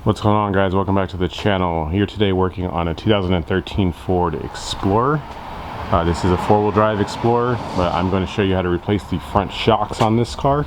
What's going on, guys? Welcome back to the channel. Here today working on a 2013 Ford Explorer. This is a four-wheel drive Explorer, but I'm going to show you how to replace the front shocks on this car.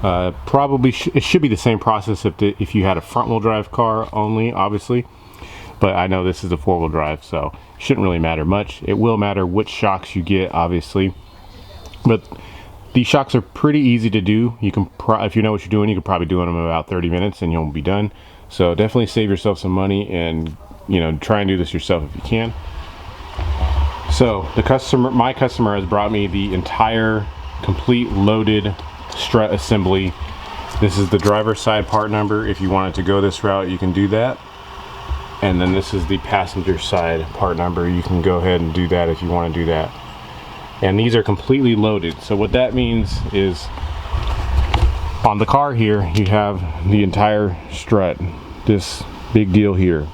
It should be the same process if you had a front-wheel drive car only, obviously. But I know this is a four-wheel drive, so it shouldn't really matter much. It will matter which shocks you get, obviously. But these shocks are pretty easy to do. You can, if you know what you're doing, you can probably do them in about 30 minutes and you'll be done. So definitely save yourself some money and, you know, try and do this yourself if you can. So my customer has brought me the entire complete loaded strut assembly. This is the driver's side part number. If you wanted to go this route, you can do that. And then this is the passenger side part number. You can go ahead and do that if you want to do that. And these are completely loaded. So what that means is on the car here, you have the entire strut, this big deal here.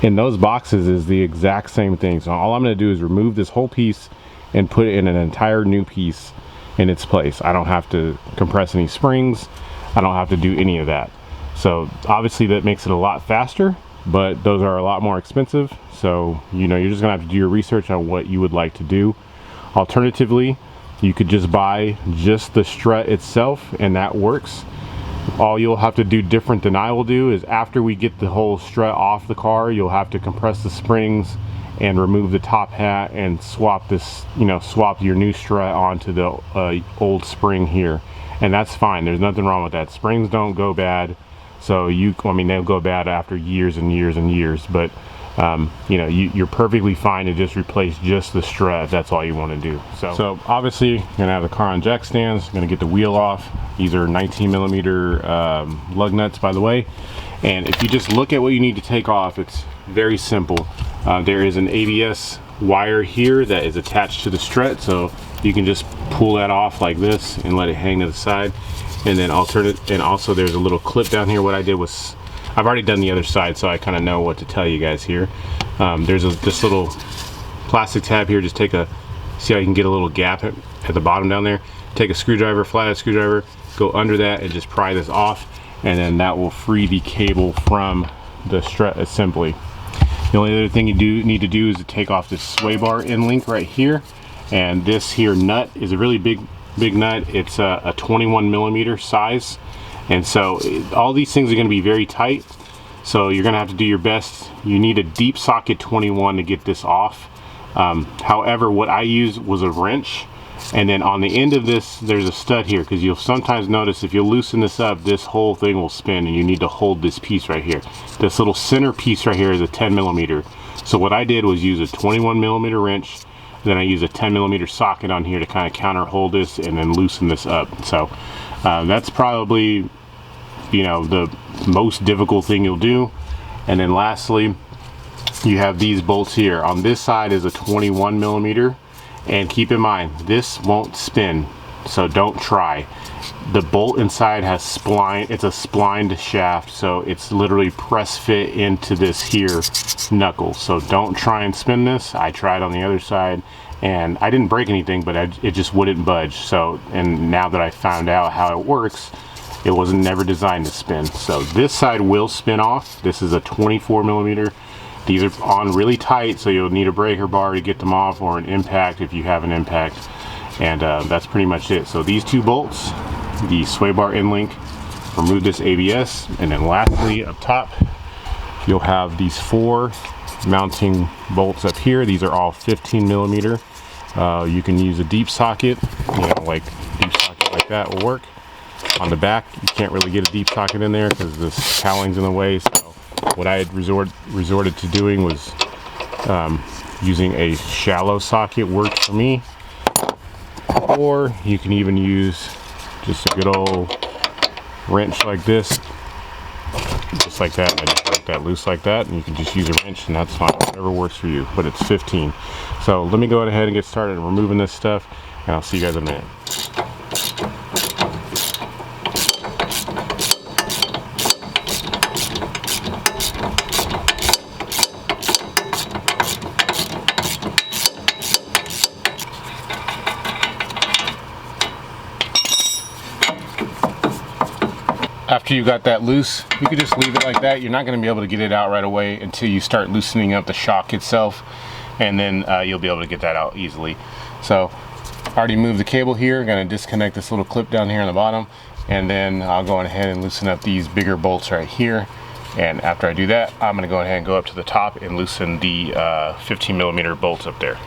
In those boxes is the exact same thing. So all I'm going to do is remove this whole piece and put it in an entire new piece in its place. I don't have to compress any springs. I don't have to do any of that. So obviously that makes it a lot faster, but those are a lot more expensive. So, you know, you're just going to have to do your research on what you would like to do. Alternatively, you could just buy just the strut itself and that works. All you'll have to do different than I will do is after we get the whole strut off the car, you'll have to compress the springs and remove the top hat and swap this, you know, swap your new strut onto the old spring here. And that's fine. There's nothing wrong with that. Springs don't go bad. So I mean, they'll go bad after years and years and years, but you know, you're perfectly fine to just replace just the strut if that's all you want to do. So obviously you're gonna have the car on jack stands. You're gonna get the wheel off. These are 19mm lug nuts, by the way. And if you just look at what you need to take off, it's very simple. There is an ABS wire here that is attached to the strut, so you can just pull that off like this and let it hang to the side. And then also there's a little clip down here. What I did was, I've already done the other side, so I kind of know what to tell you guys here. There's this little plastic tab here. Just see how you can get a little gap at the bottom down there. Take a screwdriver, flathead screwdriver, go under that and just pry this off, and then that will free the cable from the strut assembly. The only other thing you need to do is to take off this sway bar end link right here, and this here nut is a really big nut. It's a 21mm size. And so all these things are going to be very tight, so you're going to have to do your best. You need a deep socket 21 to get this off. However, what I used was a wrench, and then on the end of this there's a stud here, because you'll sometimes notice if you loosen this up, this whole thing will spin, and you need to hold this piece right here. This little center piece right here is a 10mm. So what I did was use a 21mm wrench, then I use a 10mm socket on here to kind of counter hold this and then loosen this up. So that's probably, you know, the most difficult thing you'll do. And then lastly, you have these bolts here. On this side is a 21mm, and keep in mind this won't spin, so don't try. The bolt inside has spline. It's a splined shaft, so it's literally press fit into this here knuckle. So don't try and spin this. I tried on the other side and I didn't break anything, but it just wouldn't budge. So, and now that I found out how it works, it wasn't never designed to spin. So this side will spin off. This is a 24mm. These are on really tight, so you'll need a breaker bar to get them off, or an impact if you have an impact. And that's pretty much it. So these two bolts, the sway bar end link, remove this ABS, and then lastly up top you'll have these 4 mounting bolts up here. These are all 15mm. You can use a deep socket, you know, like deep socket like that will work. On the back you can't really get a deep socket in there because this cowling's in the way. So what I had resorted to doing was using a shallow socket worked for me. Or you can even use just a good old wrench like this, just like that, and I just break that loose like that, and you can just use a wrench and that's fine, whatever works for you, but it's 15. So let me go ahead and get started removing this stuff, and I'll see you guys in a minute. after you got that loose, you could just leave it like that. You're not going to be able to get it out right away until you start loosening up the shock itself, and then you'll be able to get that out easily. So I already moved the cable here. I'm going to disconnect this little clip down here on the bottom, and then I'll go ahead and loosen up these bigger bolts right here. And after I do that, I'm going to go ahead and go up to the top and loosen the 15mm bolts up there.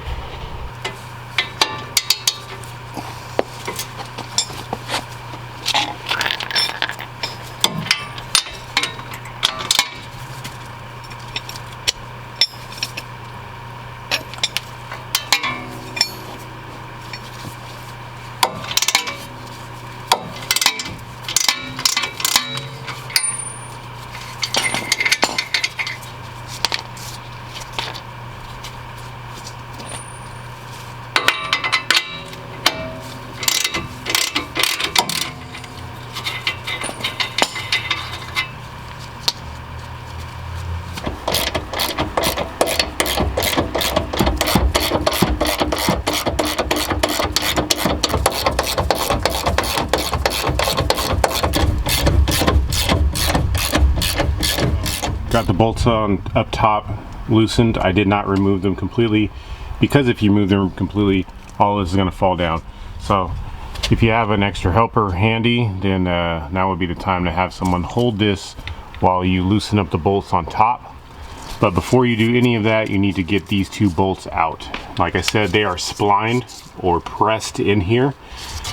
Got the bolts on up top loosened. I did not remove them completely, because if you move them completely, all this is going to fall down. So if you have an extra helper handy, then now would be the time to have someone hold this while you loosen up the bolts on top. But before you do any of that, you need to get these two bolts out. Like I said, they are splined or pressed in here,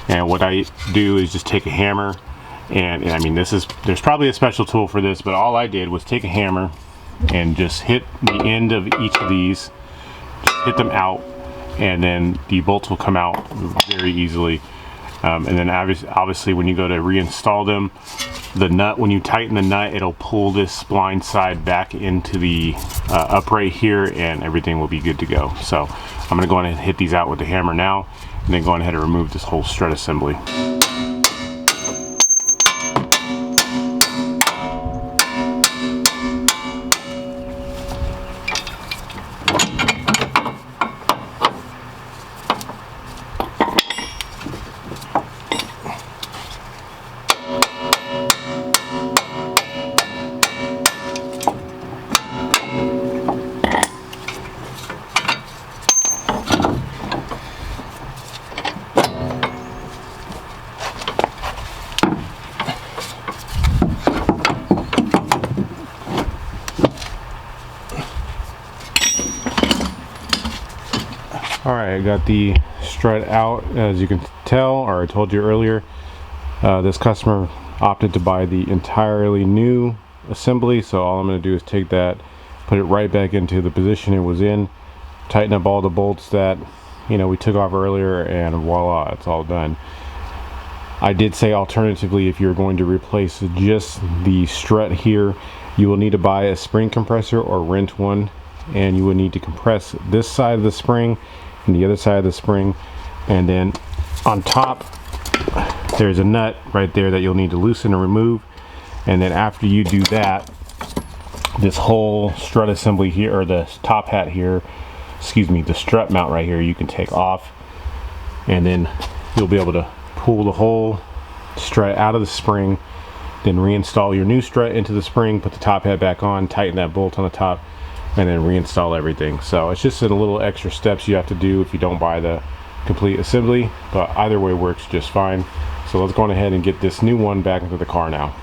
and what I do is just take a hammer. And I mean, there's probably a special tool for this, but all I did was take a hammer and just hit the end of each of these, just hit them out, and then the bolts will come out very easily. And then obviously when you go to reinstall them, the nut, when you tighten the nut, it'll pull this spline side back into the upright here, and everything will be good to go. So I'm going to go ahead and hit these out with the hammer now, and then go ahead and remove this whole strut assembly. Alright, I got the strut out. As you can tell, or I told you earlier, this customer opted to buy the entirely new assembly, so all I'm going to do is take that, put it right back into the position it was in, tighten up all the bolts that we took off earlier, and voila, it's all done. I did say alternatively, if you're going to replace just the strut here, you will need to buy a spring compressor or rent one, and you will need to compress this side of the spring and the other side of the spring, and then on top there's a nut right there that you'll need to loosen and remove. And then after you do that, this whole strut assembly here, or the top hat here, excuse me, the strut mount right here, you can take off, and then you'll be able to pull the whole strut out of the spring, then reinstall your new strut into the spring, put the top hat back on, tighten that bolt on the top, and then reinstall everything. So it's just a little extra steps you have to do if you don't buy the complete assembly, but either way works just fine. So let's go on ahead and get this new one back into the car now.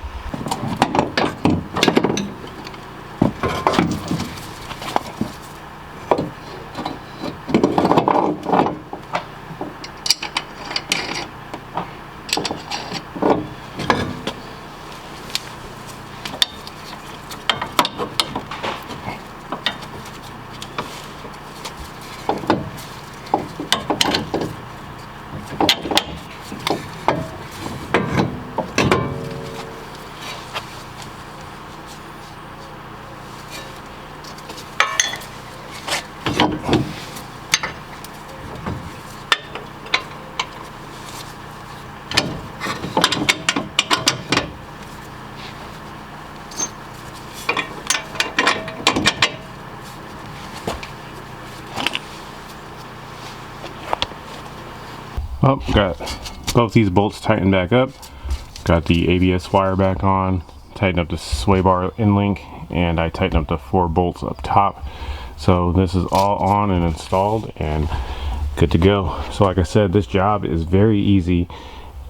Oh, got both these bolts tightened back up. Got the ABS wire back on, tighten up the sway bar end link, and I tighten up the 4 bolts up top. So this is all on and installed and good to go. So like I said, this job is very easy.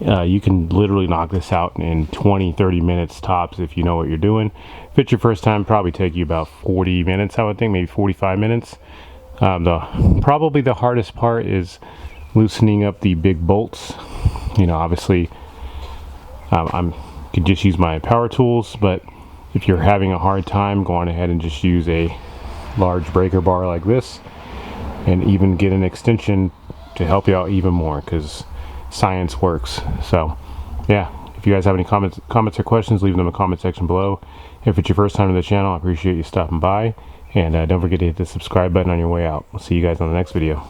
You can literally knock this out in 20-30 minutes tops if you know what you're doing. If it's your first time, probably take you about 40 minutes, I would think, maybe 45 minutes. Probably the hardest part is loosening up the big bolts. You know, obviously I could just use my power tools, but if you're having a hard time, go on ahead and just use a large breaker bar like this, and even get an extension to help you out even more, because science works. So yeah, if you guys have any comments or questions, leave them in the comment section below. If it's your first time to the channel, I appreciate you stopping by, and don't forget to hit the subscribe button on your way out. We'll see you guys on the next video.